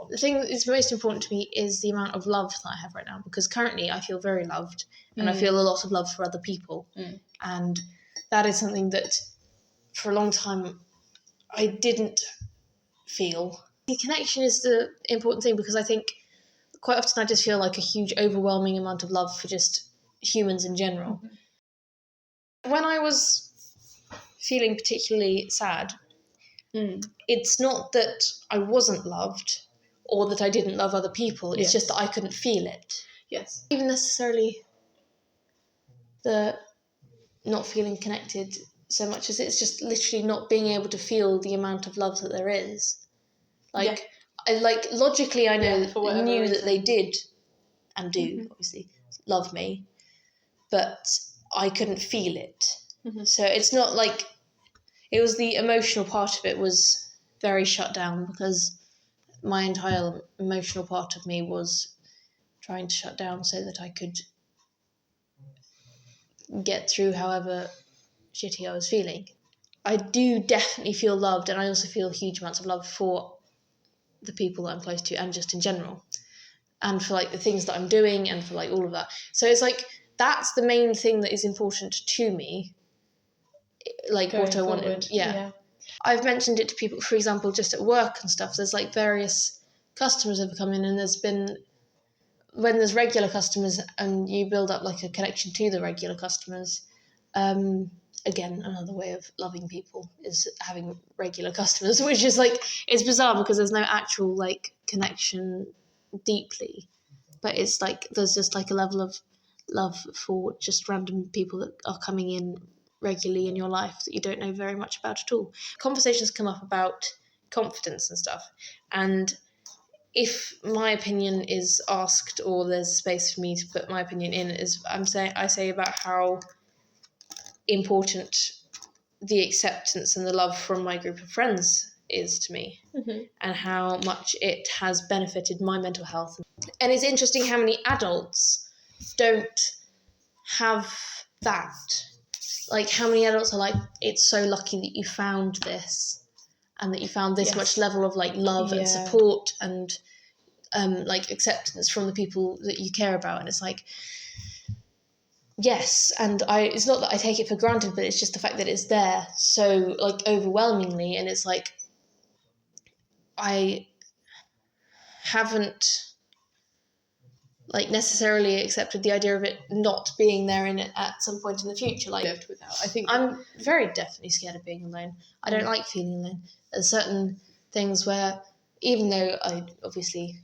The thing that is most important to me is the amount of love that I have right now, because currently I feel very loved and I feel a lot of love for other people. And that is something that for a long time I didn't feel. The connection is the important thing, because I think quite often I just feel like a huge overwhelming amount of love for just humans in general. When I was feeling particularly sad, it's not that I wasn't loved or that I didn't love other people, it's just that I couldn't feel it. Yes. Even necessarily the not feeling connected so much as it's just literally not being able to feel the amount of love that there is. Like, logically I knew that they did and do, obviously, love me, but I couldn't feel it. So it's not like, it was the emotional part of it was very shut down, because my entire emotional part of me was trying to shut down so that I could get through however shitty I was feeling. I do definitely feel loved, and I also feel huge amounts of love for the people that I'm close to, and just in general, and for like the things that I'm doing, and for like all of that. So it's like, that's the main thing that is important to me, like going what I forward. Wanted. Yeah. I've mentioned it to people, for example, just at work and stuff. There's like various customers have come in, and when there's regular customers and you build up like a connection to the regular customers, again, another way of loving people is having regular customers, which is like, it's bizarre because there's no actual like connection deeply, but it's like there's just like a level of love for just random people that are coming in regularly in your life that you don't know very much about at all. Conversations come up about confidence and stuff, and if my opinion is asked or there's space for me to put my opinion in, I say about how important the acceptance and the love from my group of friends is to me, and how much it has benefited my mental health. And it's interesting how many adults don't have that. Like, how many adults are like, it's so lucky that you found this, and that you found this much level of like love and support and like acceptance from the people that you care about. And it's like, yes, and it's not that I take it for granted, but it's just the fact that it's there so like overwhelmingly, and it's like, I haven't like necessarily accepted the idea of it not being there in it at some point in the future. Like, I think I'm very definitely scared of being alone. I don't like feeling alone. There's certain things where, even though I obviously,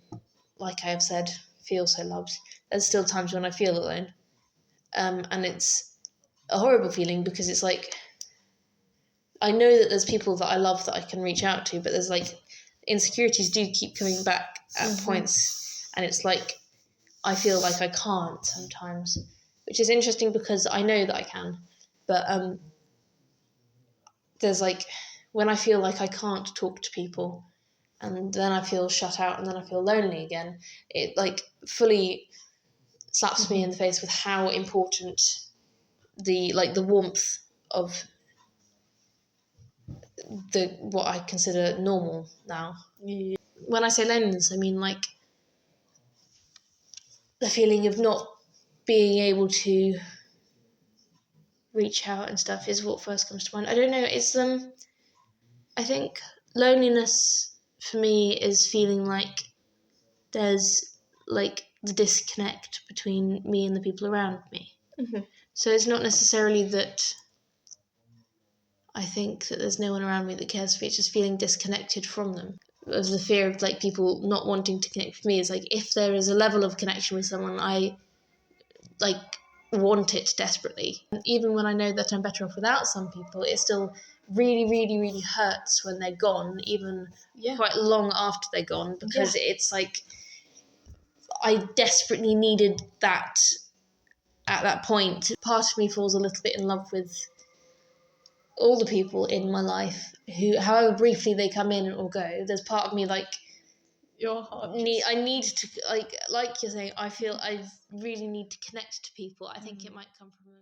like I have said, feel so loved, there's still times when I feel alone. And it's a horrible feeling, because it's like, I know that there's people that I love that I can reach out to, but there's like, insecurities do keep coming back at points, and it's like, I feel like I can't sometimes, which is interesting because I know that I can, but there's like, when I feel like I can't talk to people, and then I feel shut out, and then I feel lonely again, it like fully slaps me in the face with how important the warmth of what I consider normal now. Yeah. When I say loneliness, I mean like the feeling of not being able to reach out and stuff is what first comes to mind. I don't know, it's I think loneliness for me is feeling like there's like the disconnect between me and the people around me. So it's not necessarily that I think that there's no one around me that cares for me, it's just feeling disconnected from them. Of the fear of like people not wanting to connect with me is like, if there is a level of connection with someone, I like want it desperately. And even when I know that I'm better off without some people, it still really, really, really hurts when they're gone, even quite long after they're gone, because it's like, I desperately needed that at that point. Part of me falls a little bit in love with all the people in my life who, however briefly they come in or go, there's part of me like, your heart I need to, like you're saying, I feel I really need to connect to people. I think it might come from